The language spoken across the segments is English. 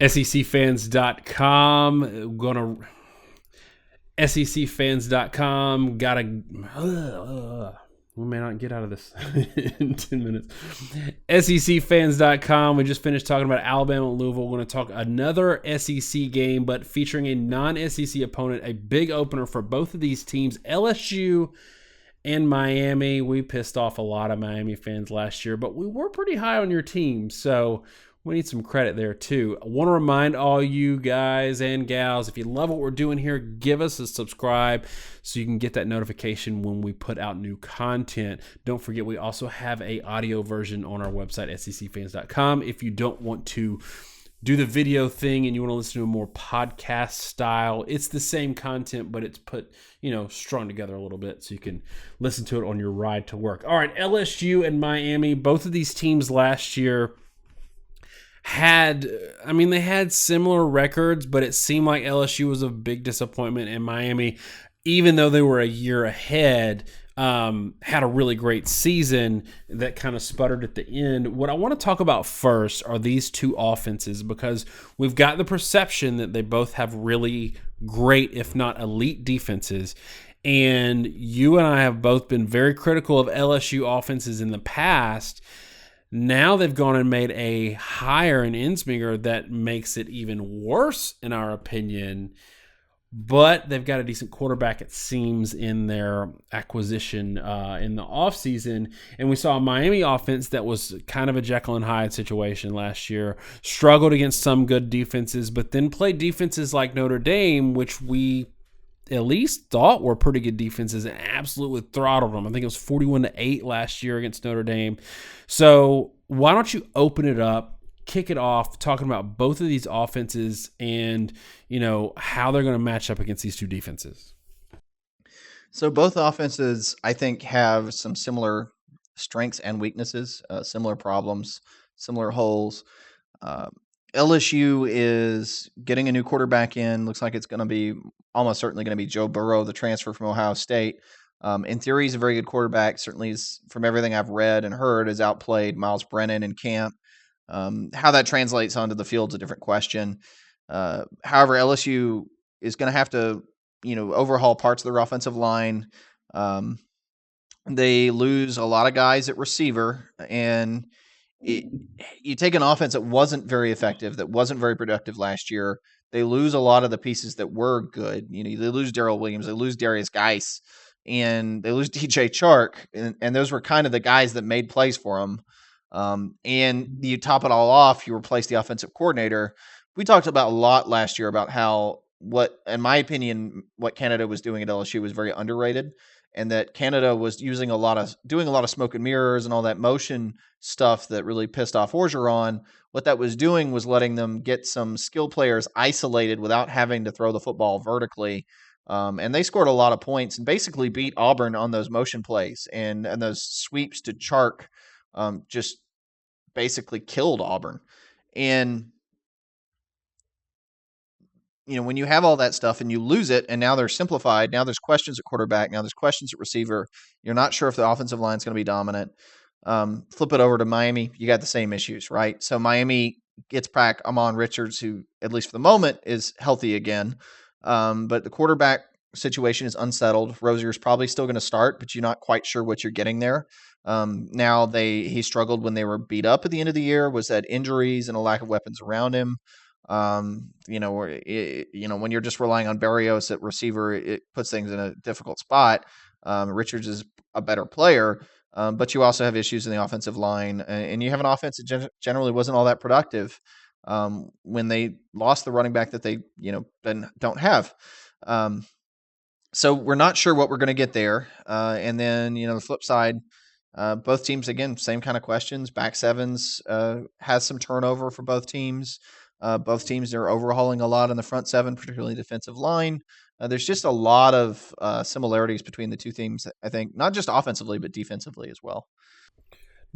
SECfans.com. SECfans.com. We may not get out of this in 10 minutes. SECfans.com. We just finished talking about Alabama and Louisville. We're going to talk another SEC game, but featuring a non-SEC opponent, a big opener for both of these teams, LSU and Miami. We pissed off a lot of Miami fans last year, but we were pretty high on your team, so we need some credit there too. I want to remind all you guys and gals, if you love what we're doing here, give us a subscribe so you can get that notification when we put out new content. Don't forget, we also have a audio version on our website, secfans.com. If you don't want to do the video thing and you want to listen to a more podcast style, it's the same content, but it's put, strung together a little bit so you can listen to it on your ride to work. All right, LSU and Miami, both of these teams last year they had similar records, but it seemed like LSU was a big disappointment, and Miami, even though they were a year ahead, had a really great season that kind of sputtered at the end. What I want to talk about first are these two offenses, because we've got the perception that they both have really great, if not elite, defenses. And you and I have both been very critical of LSU offenses in the past. Now they've gone and made a hire in Insminger that makes it even worse, in our opinion. But they've got a decent quarterback, it seems, in their acquisition in the offseason. And we saw a Miami offense that was kind of a Jekyll and Hyde situation last year. Struggled against some good defenses, but then played defenses like Notre Dame, which we at least thought were pretty good defenses, and absolutely throttled them. I think it was 41-8 last year against Notre Dame. So why don't you open it up, kick it off, talking about both of these offenses and, how they're going to match up against these two defenses. So both offenses, I think, have some similar strengths and weaknesses, similar problems, similar holes. LSU is getting a new quarterback in. Looks like it's going to be almost certainly going to be Joe Burrow, the transfer from Ohio State. In theory, he's a very good quarterback. Certainly, from everything I've read and heard, has outplayed Miles Brennan in camp. How that translates onto the field is a different question. However, LSU is going to have to, overhaul parts of their offensive line. They lose a lot of guys at receiver, and you take an offense that wasn't very effective, that wasn't very productive last year. They lose a lot of the pieces that were good. They lose Darrell Williams, they lose Darius Geis, and they lose DJ Chark, and those were kind of the guys that made plays for them. And you top it all off, you replace the offensive coordinator. We talked about a lot last year about in my opinion, what Canada was doing at LSU was very underrated, and that Canada was doing a lot of smoke and mirrors and all that motion stuff that really pissed off Orgeron. What that was doing was letting them get some skill players isolated without having to throw the football vertically. And they scored a lot of points and basically beat Auburn on those motion plays, and those sweeps to Chark just basically killed Auburn. And when you have all that stuff and you lose it, and now they're simplified, now there's questions at quarterback, now there's questions at receiver, you're not sure if the offensive line is going to be dominant. Flip it over to Miami, you got the same issues, right? So Miami gets back Amon Richards, who, at least for the moment, is healthy again. But the quarterback situation is unsettled. Rosier is probably still going to start, but you're not quite sure what you're getting there. Now he struggled when they were beat up at the end of the year, was that injuries and a lack of weapons around him. When you're just relying on Barrios at receiver, it puts things in a difficult spot. Richards is a better player, but you also have issues in the offensive line, and you have an offense that generally wasn't all that productive when they lost the running back that they, then don't have. So we're not sure what we're going to get there. And then, the flip side, both teams, again, same kind of questions. Back sevens has some turnover for both teams. Both teams are overhauling a lot in the front seven, particularly defensive line. There's just a lot of similarities between the two teams, I think, not just offensively, but defensively as well.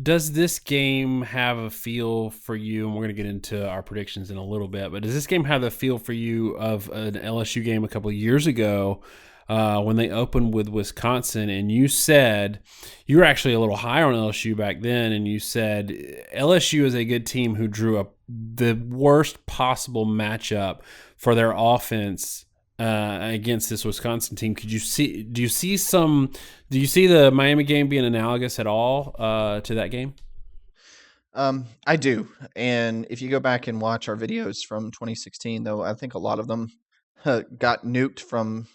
Does this game have a feel for you, and we're going to get into our predictions in a little bit, but does this game have the feel for you of an LSU game a couple of years ago when they opened with Wisconsin, and you said you were actually a little higher on LSU back then, and you said LSU is a good team who drew up the worst possible matchup for their offense against this Wisconsin team. Do you see the Miami game being analogous at all to that game? I do. And if you go back and watch our videos from 2016, though, I think a lot of them got nuked from.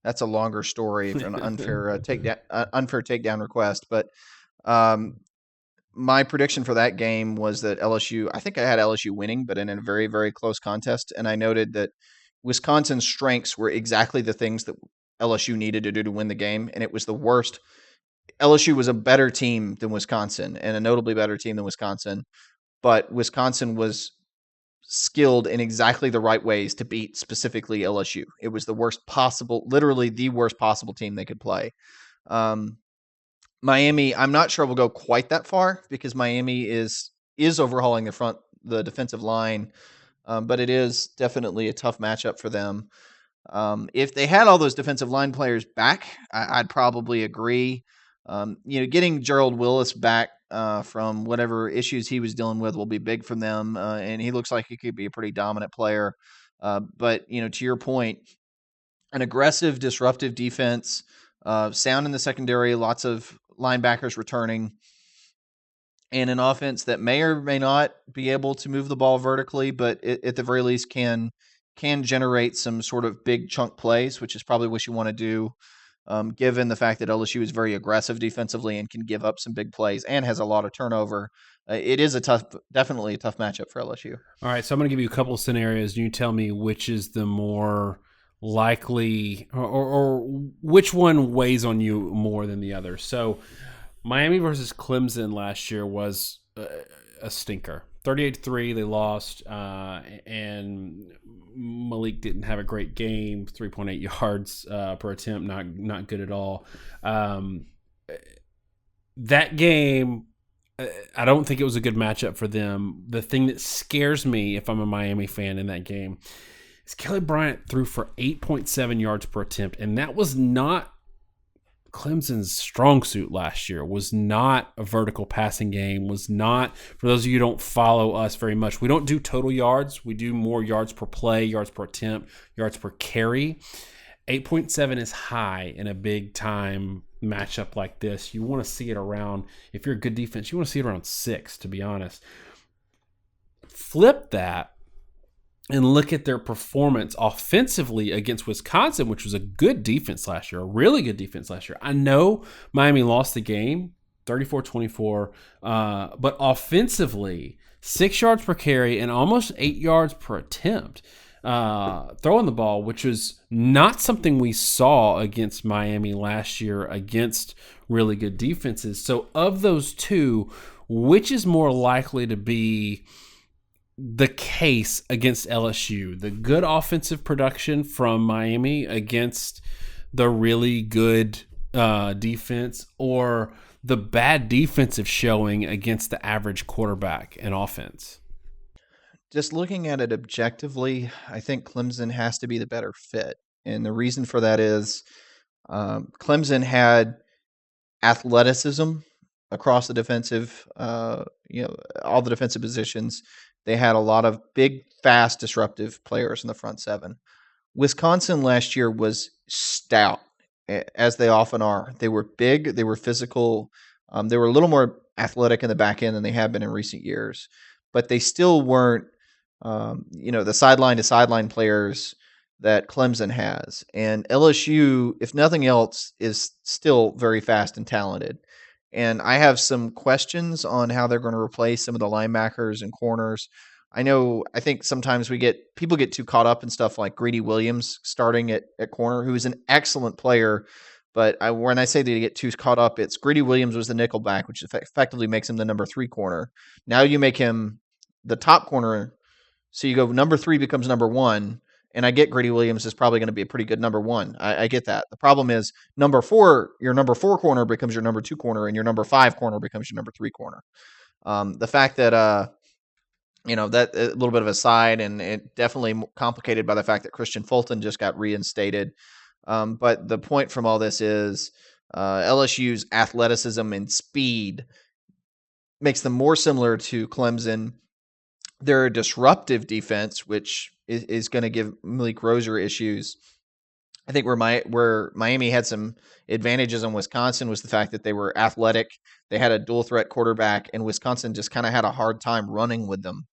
That's a longer story for an unfair takedown request. But my prediction for that game was that LSU. I think I had LSU winning, but in a very, very close contest. And I noted that Wisconsin's strengths were exactly the things that LSU needed to do to win the game, and it was the worst. LSU was a better team than Wisconsin, and a notably better team than Wisconsin, but Wisconsin was skilled in exactly the right ways to beat specifically LSU. It was the worst possible, literally the worst possible team they could play. Miami, I'm not sure will go quite that far because Miami is overhauling the defensive line, but it is definitely a tough matchup for them. If they had all those defensive line players back, I'd probably agree. Getting Gerald Willis back from whatever issues he was dealing with will be big for them, and he looks like he could be a pretty dominant player. But to your point, an aggressive, disruptive defense, sound in the secondary, lots of linebackers returning, and an offense that may or may not be able to move the ball vertically, but at the very least can generate some sort of big chunk plays, which is probably what you want to do. Given the fact that LSU is very aggressive defensively and can give up some big plays and has a lot of turnover, it is definitely a tough matchup for LSU. All right, so I'm going to give you a couple of scenarios. You tell me which is the more likely, or which one weighs on you more than the other. So Miami versus Clemson last year was a stinker. 38-3, they lost, and Malik didn't have a great game. 3.8 yards per attempt, not good at all. That game, I don't think it was a good matchup for them. The thing that scares me, if I'm a Miami fan in that game, is Kelly Bryant threw for 8.7 yards per attempt, and that was not Clemson's strong suit last year. Was not a vertical passing game, was not, for those of you who don't follow us very much, we don't do total yards. We do more yards per play, yards per attempt, yards per carry. 8.7 is high in a big time matchup like this. You want to see it around, if you're a good defense, you want to see it around 6, to be honest. Flip that and look at their performance offensively against Wisconsin, which was a good defense last year, a really good defense last year. I know Miami lost the game, 34-24, but offensively, 6 yards per carry and almost 8 yards per attempt throwing the ball, which was not something we saw against Miami last year against really good defenses. So of those two, which is more likely to be the case against LSU? The good offensive production from Miami against the really good defense, or the bad defensive showing against the average quarterback and offense? Just looking at it objectively, I think Clemson has to be the better fit. And the reason for that is Clemson had athleticism across the defensive, all the defensive positions. They had a lot of big, fast, disruptive players in the front seven. Wisconsin last year was stout, as they often are. They were big, they were physical, they were a little more athletic in the back end than they have been in recent years, but they still weren't, the sideline to sideline players that Clemson has. And LSU, if nothing else, is still very fast and talented. And I have some questions on how they're going to replace some of the linebackers and corners. I think sometimes people get too caught up in stuff like Greedy Williams starting at corner, who is an excellent player. But when I say they get too caught up, it's Greedy Williams was the nickel back, which effectively makes him the number 3 corner. Now you make him the top corner. So you go number 3 becomes number 1. And I get Greedy Williams is probably going to be a pretty good number 1. I get that. The problem is your number 4 corner becomes your number 2 corner, and your number 5 corner becomes your number 3 corner. The fact that, that a little bit of a side, and it definitely complicated by the fact that Christian Fulton just got reinstated. But the point from all this is LSU's athleticism and speed makes them more similar to Clemson. They're a disruptive defense, which is going to give Malik Rosier issues. I think where Miami had some advantages on Wisconsin was the fact that they were athletic. They had a dual threat quarterback, and Wisconsin just kind of had a hard time running with them.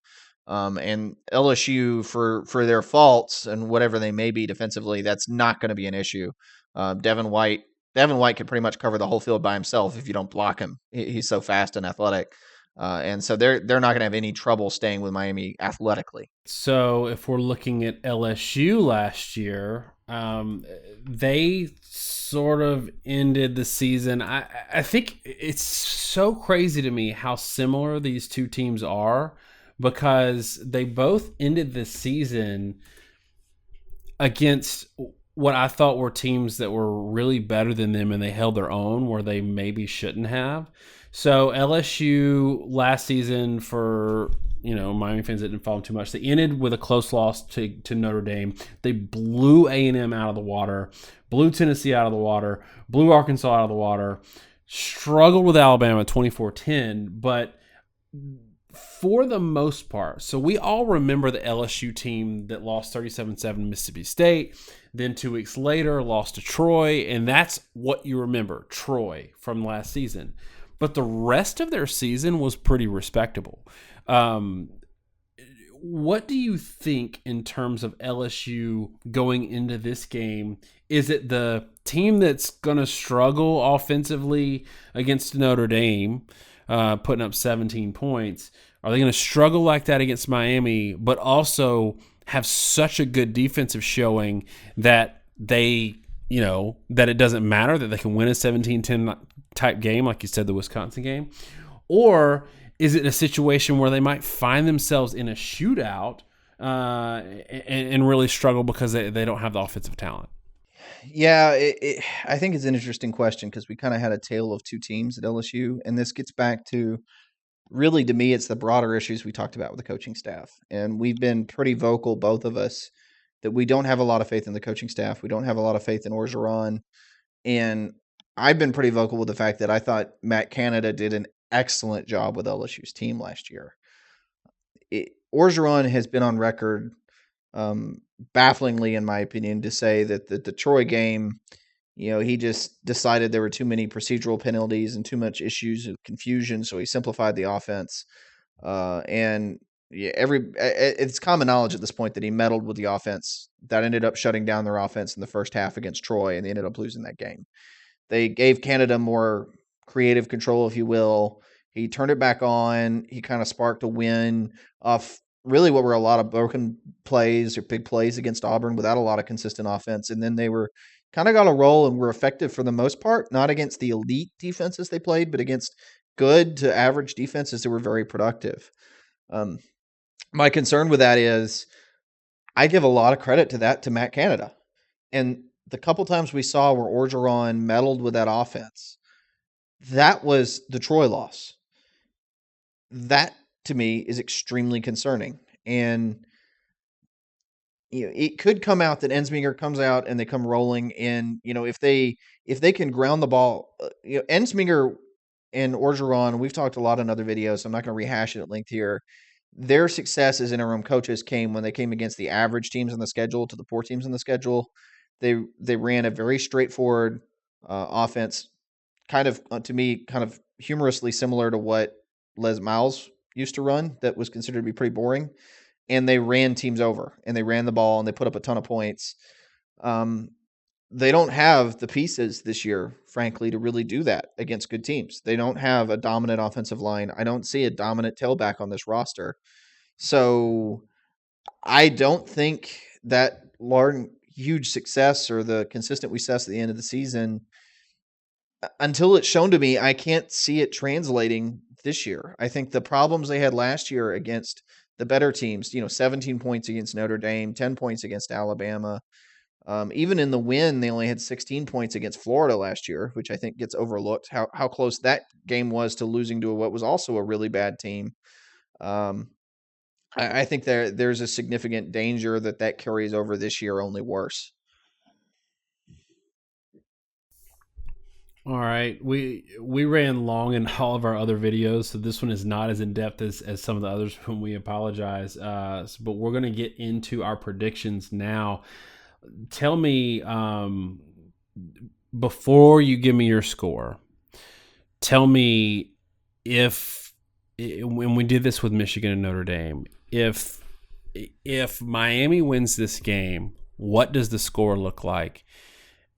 And LSU, for their faults and whatever they may be defensively, that's not going to be an issue. Devin White can pretty much cover the whole field by himself if you don't block him. He's so fast and athletic. And so they're not going to have any trouble staying with Miami athletically. So if we're looking at LSU last year, they sort of ended the season. I think it's so crazy to me how similar these two teams are, because they both ended the season against what I thought were teams that were really better than them, and they held their own where they maybe shouldn't have. So LSU last season, for Miami fans that didn't follow too much, they ended with a close loss to Notre Dame. They blew A&M out of the water, blew Tennessee out of the water, blew Arkansas out of the water, struggled with Alabama 24-10, but for the most part, so we all remember the LSU team that lost 37-7 to Mississippi State, then 2 weeks later lost to Troy, and that's what you remember, Troy, from last season. But the rest of their season was pretty respectable. What do you think in terms of LSU going into this game? Is it the team that's going to struggle offensively against Notre Dame, putting up 17 points? Are they going to struggle like that against Miami, but also have such a good defensive showing that that it doesn't matter, that they can win a 17-10 type game, like you said, the Wisconsin game? Or is it a situation where they might find themselves in a shootout and really struggle because they don't have the offensive talent? Yeah, I think it's an interesting question because we kind of had a tale of two teams at LSU, and this gets back to, really, to me, it's the broader issues we talked about with the coaching staff. And we've been pretty vocal, both of us, that we don't have a lot of faith in the coaching staff. We don't have a lot of faith in Orgeron. And I've been pretty vocal with the fact that I thought Matt Canada did an excellent job with LSU's team last year. Orgeron has been on record, bafflingly, in my opinion, to say that the Troy game, he just decided there were too many procedural penalties and too much issues of confusion, so he simplified the offense. And it's common knowledge at this point that he meddled with the offense. That ended up shutting down their offense in the first half against Troy, and they ended up losing that game. They gave Canada more creative control, if you will. He turned it back on. He kind of sparked a win off really what were a lot of broken plays or big plays against Auburn without a lot of consistent offense. And then they were kind of got a roll and were effective for the most part, not against the elite defenses they played, but against good to average defenses that were very productive. My concern with that is I give a lot of credit to Matt Canada. And the couple times we saw where Orgeron meddled with that offense, that was the Troy loss. That, to me, is extremely concerning. And it could come out that Ensminger comes out and they come rolling. And if they can ground the ball, Ensminger and Orgeron, we've talked a lot in other videos, so I'm not going to rehash it at length here. Their success as interim coaches came when they came against the average teams on the schedule to the poor teams on the schedule. They ran a very straightforward offense, kind of, to me, kind of humorously similar to what Les Miles used to run, that was considered to be pretty boring. And they ran teams over, and they ran the ball, and they put up a ton of points. They don't have the pieces this year, frankly, to really do that against good teams. They don't have a dominant offensive line. I don't see a dominant tailback on this roster. So I don't think that huge success or the consistent success at the end of the season, until it's shown to me, I can't see it translating this year. I think the problems they had last year against the better teams, 17 points against Notre Dame, 10 points against Alabama. Even in the win, they only had 16 points against Florida last year, which I think gets overlooked, how close that game was to losing to what was also a really bad team. I think there's a significant danger that carries over this year, only worse. All right, we ran long in all of our other videos, so this one is not as in depth as some of the others. Whom we apologize, but we're going to get into our predictions now. Tell me, before you give me your score, tell me if when we did this with Michigan and Notre Dame, if Miami wins this game, what does the score look like?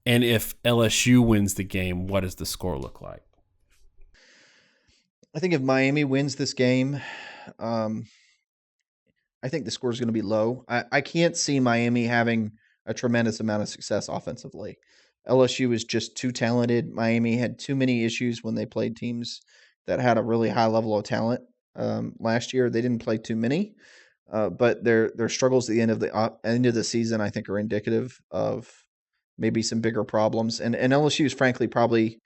And if LSU wins the game, what does the score look like? I think if Miami wins this game, um, I think the score is going to be low. I can't see Miami having a tremendous amount of success offensively. LSU is just too talented. Miami had too many issues when they played teams that had a really high level of talent. Last year, they didn't play too many, but their struggles at the end of the season, I think, are indicative of maybe some bigger problems. And LSU is frankly probably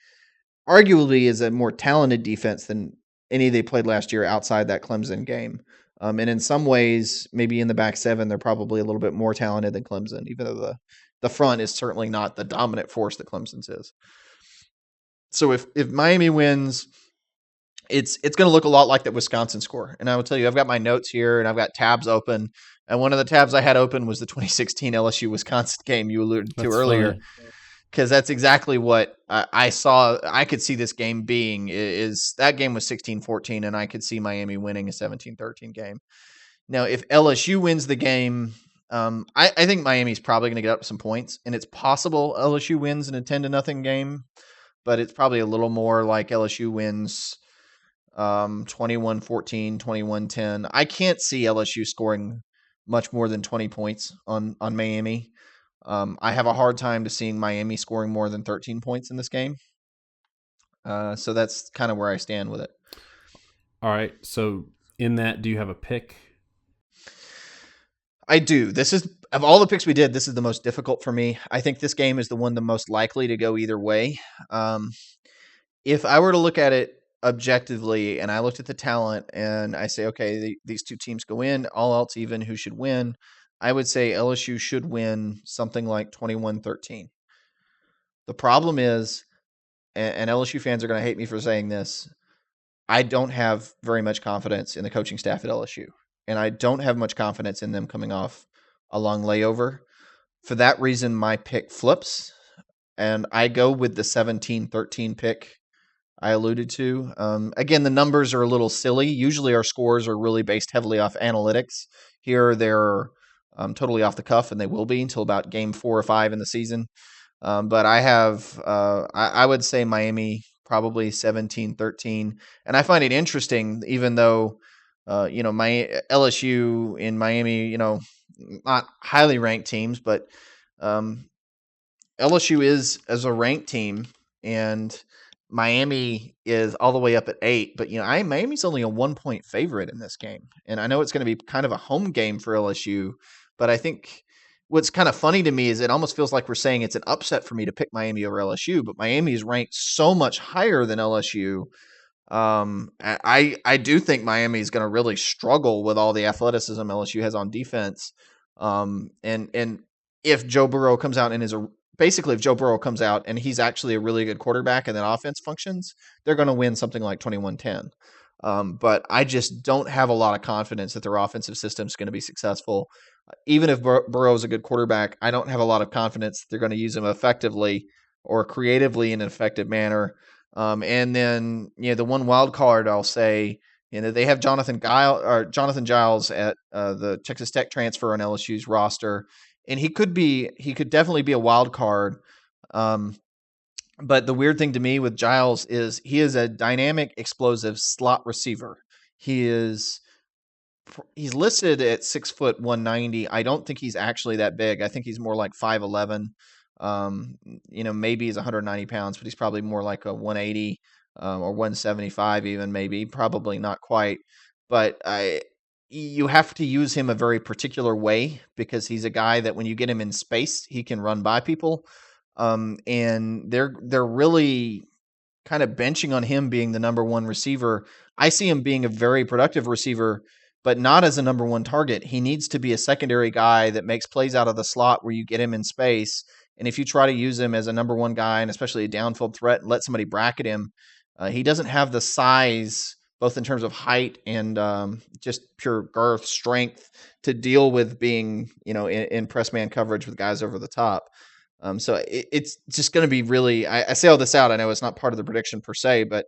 arguably is a more talented defense than any they played last year outside that Clemson game. And in some ways, maybe in the back seven, they're probably a little bit more talented than Clemson, even though the front is certainly not the dominant force that Clemson's is. So if Miami wins, it's going to look a lot like that Wisconsin score. And I will tell you, I've got my notes here and I've got tabs open. And one of the tabs I had open was the 2016 LSU Wisconsin game you alluded to earlier. Because that's exactly what I saw. I could see this game being is that game was 16-14, and I could see Miami winning a 17-13 game. Now, if LSU wins the game, I think Miami's probably going to get up some points, and it's possible LSU wins in a 10-0 game, but it's probably a little more like LSU wins 21-14, 21-10. I can't see LSU scoring much more than 20 points on Miami. I have a hard time to seeing Miami scoring more than 13 points in this game. So that's kind of where I stand with it. All right. So in that, do you have a pick? I do. This is, of all the picks we did, this is the most difficult for me. I think this game is the one the most likely to go either way. If I were to look at it objectively and I looked at the talent and I say, okay, these two teams go in, all else even, who should win? I would say LSU should win something like 21-13. The problem is, and LSU fans are going to hate me for saying this, I don't have very much confidence in the coaching staff at LSU. And I don't have much confidence in them coming off a long layover. For that reason, my pick flips, and I go with the 17-13 pick I alluded to. Again, the numbers are a little silly. Usually our scores are really based heavily off analytics. Here they're totally off the cuff, and they will be until about game 4 or 5 in the season. But I have, I would say Miami probably 17-13. And I find it interesting, even though, my LSU in Miami, not highly ranked teams, but LSU is as a ranked team, and Miami is all the way up at 8, but Miami's only a 1-point favorite in this game. And I know it's going to be kind of a home game for LSU, but I think what's kind of funny to me is it almost feels like we're saying it's an upset for me to pick Miami over LSU, but Miami is ranked so much higher than LSU. I do think Miami is going to really struggle with all the athleticism LSU has on defense. And if Joe Burrow comes out and if Joe Burrow comes out and he's actually a really good quarterback and that offense functions, they're going to win something like 21-10. But I just don't have a lot of confidence that their offensive system is going to be successful. Even if Burrow is a good quarterback, I don't have a lot of confidence that they're going to use him effectively or creatively in an effective manner. And then, the one wild card I'll say, they have Jonathan Giles at the Texas Tech transfer on LSU's roster, and he could definitely be a wild card. But the weird thing to me with Giles is he is a dynamic, explosive slot receiver. He's listed at 6 foot 190. I don't think he's actually that big. I think he's more like 5'11". Maybe he's 190 pounds, but he's probably more like a 180 or 175 even, maybe. Probably not quite. But you have to use him a very particular way because he's a guy that when you get him in space, he can run by people. And they're really kind of benching on him being the number one receiver. I see him being a very productive receiver, but not as a number one target. He needs to be a secondary guy that makes plays out of the slot where you get him in space And if you try to use him as a number one guy and especially a downfield threat and let somebody bracket him, he doesn't have the size, both in terms of height and just pure girth, strength, to deal with being, in press man coverage with guys over the top. So it's just going to be really, I say all this out. I know it's not part of the prediction per se, but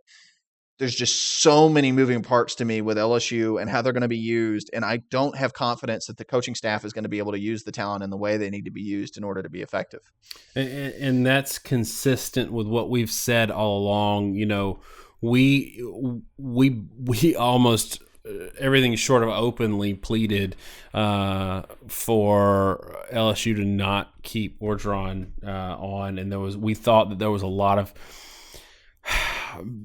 there's just so many moving parts to me with LSU and how they're going to be used. And I don't have confidence that the coaching staff is going to be able to use the talent in the way they need to be used in order to be effective. And that's consistent with what we've said all along. We almost everything short of openly pleaded for LSU to not keep Orgeron on, and we thought that there was a lot of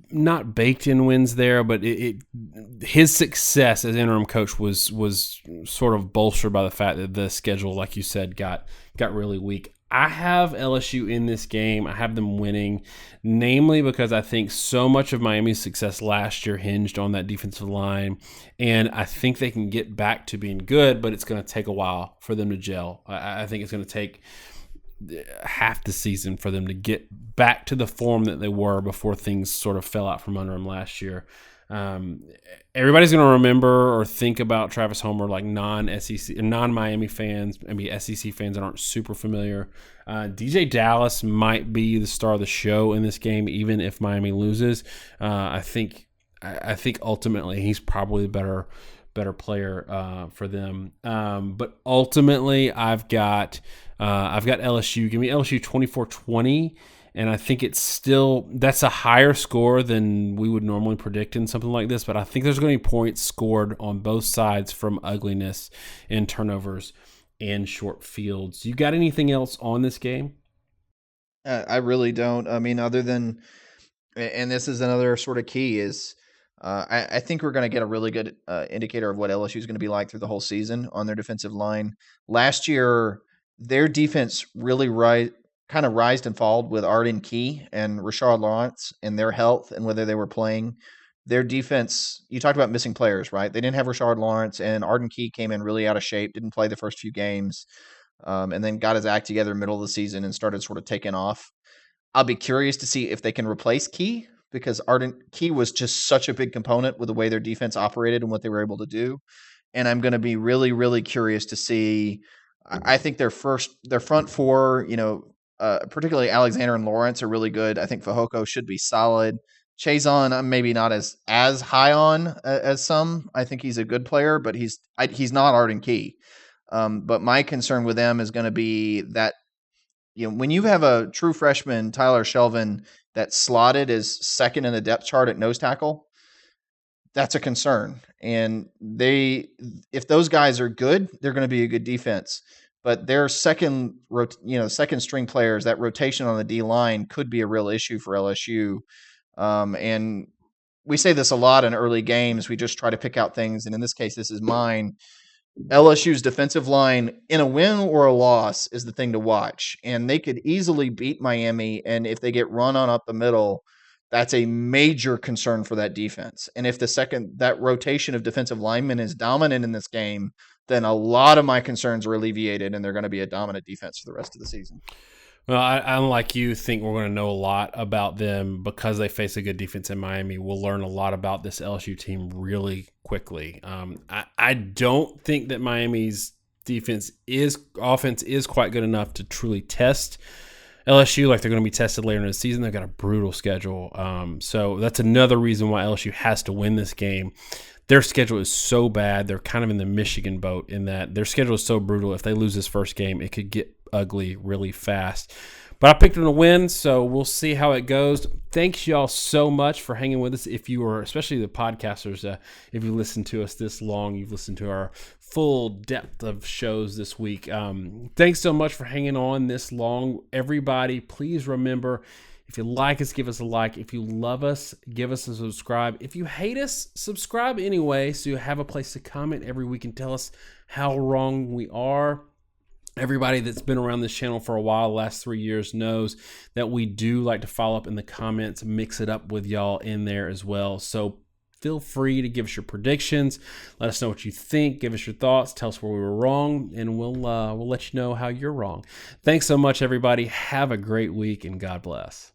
not baked in wins there, but his success as interim coach was sort of bolstered by the fact that the schedule, like you said, got really weak. I have LSU in this game. I have them winning, namely because I think so much of Miami's success last year hinged on that defensive line, and I think they can get back to being good, but it's going to take a while for them to gel. I think it's going to take half the season for them to get back to the form that they were before things sort of fell out from under them last year. Everybody's going to remember or think about Travis Homer like non-SEC, non-Miami fans, maybe SEC fans that aren't super familiar. DJ Dallas might be the star of the show in this game, even if Miami loses. I think ultimately he's probably the better player for them. But ultimately, I've got LSU. Give me LSU 24-20. And I think that's a higher score than we would normally predict in something like this. But I think there's going to be points scored on both sides from ugliness and turnovers and short fields. You got anything else on this game? I really don't. I mean, other than, and this is another sort of key, is I think we're going to get a really good indicator of what LSU is going to be like through the whole season on their defensive line. Last year, their defense really kind of rised and falled with Arden Key and Rashard Lawrence and their health and whether they were playing. Their defense, you talked about missing players, right? They didn't have Rashard Lawrence, and Arden Key came in really out of shape, didn't play the first few games, and then got his act together middle of the season and started sort of taking off. I'll be curious to see if they can replace Key, because Arden Key was just such a big component with the way their defense operated and what they were able to do. And I'm going to be really, really curious to see. I think their front four, particularly Alexander and Lawrence, are really good. I think Fehoko should be solid. Chazon, I'm maybe not as high on as some. I think he's a good player, but he's not Arden Key. But my concern with them is going to be that, when you have a true freshman, Tyler Shelvin, that's slotted as second in the depth chart at nose tackle, that's a concern. And if those guys are good, they're going to be a good defense. But their second string players, that rotation on the D line could be a real issue for LSU. And we say this a lot in early games. We just try to pick out things. And in this case, this is mine. LSU's defensive line, in a win or a loss, is the thing to watch. And they could easily beat Miami. And if they get run on up the middle, that's a major concern for that defense. And if that rotation of defensive linemen is dominant in this game, then a lot of my concerns are alleviated, and they're going to be a dominant defense for the rest of the season. Well, I like you, think we're going to know a lot about them because they face a good defense in Miami. We'll learn a lot about this LSU team really quickly. I don't think that Miami's offense is quite good enough to truly test LSU like they're going to be tested later in the season. They've got a brutal schedule. So that's another reason why LSU has to win this game. Their schedule is so bad. They're kind of in the Michigan boat in that their schedule is so brutal. If they lose this first game, it could get ugly really fast. But I picked them to win, so we'll see how it goes. Thanks, y'all, so much for hanging with us. If you are, especially the podcasters, if you listen to us this long, you've listened to our full depth of shows this week. Thanks so much for hanging on this long. Everybody, please remember, if you like us, give us a like. If you love us, give us a subscribe. If you hate us, subscribe anyway, so you have a place to comment every week and tell us how wrong we are. Everybody that's been around this channel for a while, the last 3 years, knows that we do like to follow up in the comments, mix it up with y'all in there as well. So feel free to give us your predictions. Let us know what you think. Give us your thoughts. Tell us where we were wrong, and we'll let you know how you're wrong. Thanks so much, everybody. Have a great week, and God bless.